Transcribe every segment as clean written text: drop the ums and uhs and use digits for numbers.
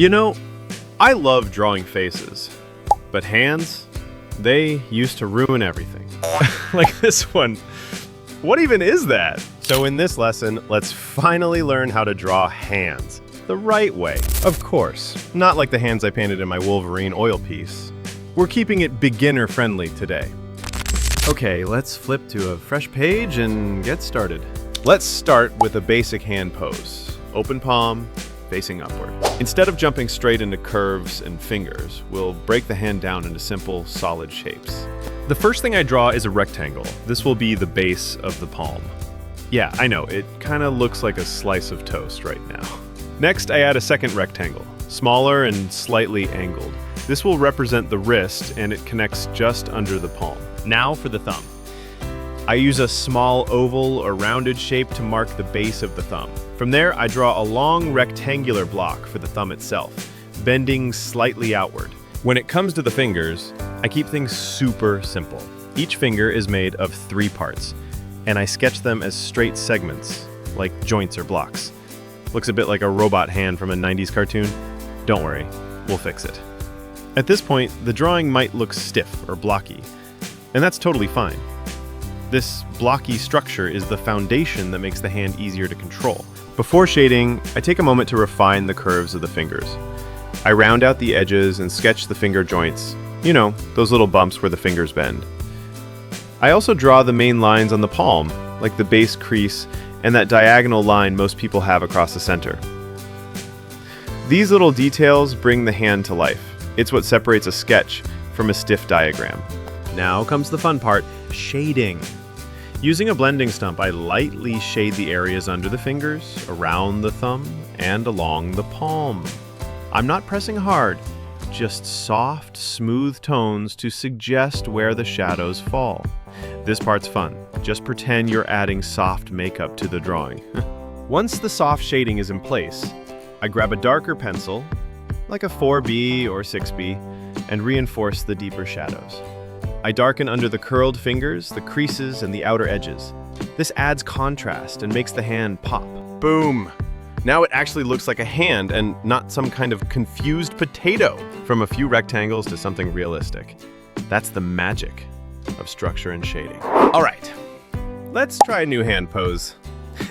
You know, I love drawing faces, but hands, they used to ruin everything. Like this one. What even is that? So in this lesson, let's finally learn how to draw hands the right way. Of course, not like the hands I painted in my Wolverine oil piece. We're keeping it beginner friendly today. Okay, let's flip to a fresh page and get started. Let's start with a basic hand pose. Open palm, facing upward. Instead of jumping straight into curves and fingers, we'll break the hand down into simple, solid shapes. The first thing I draw is a rectangle. This will be the base of the palm. Yeah, I know, it kind of looks like a slice of toast right now. Next, I add a second rectangle, smaller and slightly angled. This will represent the wrist, and it connects just under the palm. Now for the thumb. I use a small oval or rounded shape to mark the base of the thumb. From there, I draw a long rectangular block for the thumb itself, bending slightly outward. When it comes to the fingers, I keep things super simple. Each finger is made of 3 parts, and I sketch them as straight segments, like joints or blocks. Looks a bit like a robot hand from a 90s cartoon. Don't worry, we'll fix it. At this point, the drawing might look stiff or blocky, and that's totally fine. This blocky structure is the foundation that makes the hand easier to control. Before shading, I take a moment to refine the curves of the fingers. I round out the edges and sketch the finger joints. You know, those little bumps where the fingers bend. I also draw the main lines on the palm, like the base crease and that diagonal line most people have across the center. These little details bring the hand to life. It's what separates a sketch from a stiff diagram. Now comes the fun part, shading. Using a blending stump, I lightly shade the areas under the fingers, around the thumb, and along the palm. I'm not pressing hard, just soft, smooth tones to suggest where the shadows fall. This part's fun. Just pretend you're adding soft makeup to the drawing. Once the soft shading is in place, I grab a darker pencil, like a 4B or 6B, and reinforce the deeper shadows. I darken under the curled fingers, the creases, and the outer edges. This adds contrast and makes the hand pop. Boom! Now it actually looks like a hand and not some kind of confused potato. From a few rectangles to something realistic. That's the magic of structure and shading. All right, let's try a new hand pose.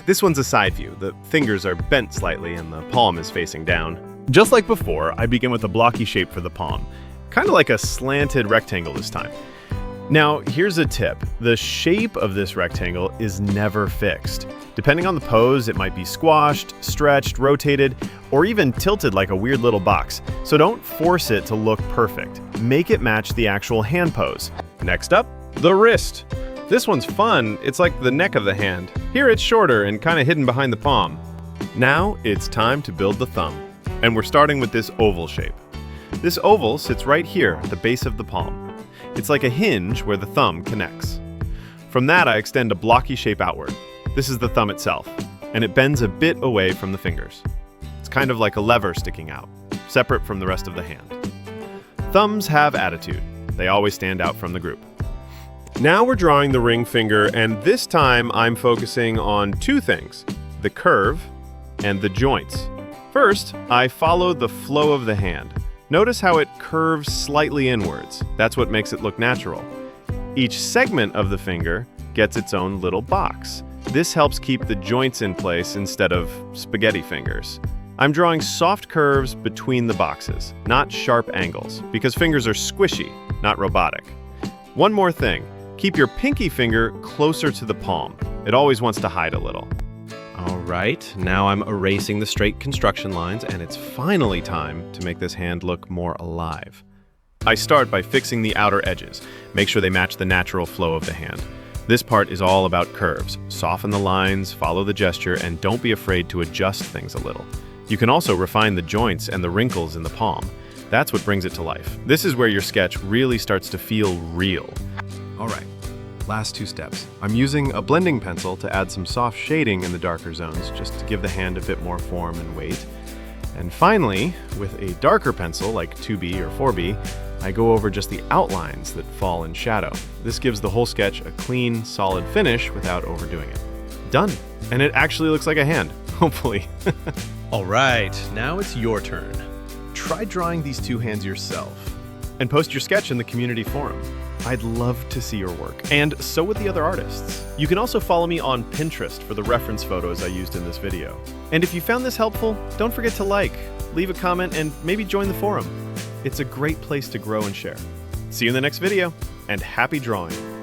This one's a side view. The fingers are bent slightly and the palm is facing down. Just like before, I begin with a blocky shape for the palm. Kind of like a slanted rectangle this time. Now, here's a tip. The shape of this rectangle is never fixed. Depending on the pose, it might be squashed, stretched, rotated, or even tilted like a weird little box. So don't force it to look perfect. Make it match the actual hand pose. Next up, the wrist. This one's fun. It's like the neck of the hand. Here it's shorter and kind of hidden behind the palm. Now it's time to build the thumb. And we're starting with this oval shape. This oval sits right here at the base of the palm. It's like a hinge where the thumb connects. From that, I extend a blocky shape outward. This is the thumb itself, and it bends a bit away from the fingers. It's kind of like a lever sticking out, separate from the rest of the hand. Thumbs have attitude. They always stand out from the group. Now we're drawing the ring finger, and this time I'm focusing on 2 things, the curve and the joints. First, I follow the flow of the hand. Notice how it curves slightly inwards. That's what makes it look natural. Each segment of the finger gets its own little box. This helps keep the joints in place instead of spaghetti fingers. I'm drawing soft curves between the boxes, not sharp angles, because fingers are squishy, not robotic. One more thing, keep your pinky finger closer to the palm. It always wants to hide a little. All right, now I'm erasing the straight construction lines, and it's finally time to make this hand look more alive. I start by fixing the outer edges. Make sure they match the natural flow of the hand. This part is all about curves. Soften the lines, follow the gesture, and don't be afraid to adjust things a little. You can also refine the joints and the wrinkles in the palm. That's what brings it to life. This is where your sketch really starts to feel real. All right. Last 2 steps. I'm using a blending pencil to add some soft shading in the darker zones, just to give the hand a bit more form and weight. And finally, with a darker pencil like 2B or 4B, I go over just the outlines that fall in shadow. This gives the whole sketch a clean, solid finish without overdoing it. Done! And it actually looks like a hand, hopefully. All right, now it's your turn. try drawing these two hands yourself. And post your sketch in the community forum. I'd love to see your work, and so would the other artists. You can also follow me on Pinterest for the reference photos I used in this video. And if you found this helpful, don't forget to like, leave a comment, and maybe join the forum. It's a great place to grow and share. See you in the next video, and happy drawing!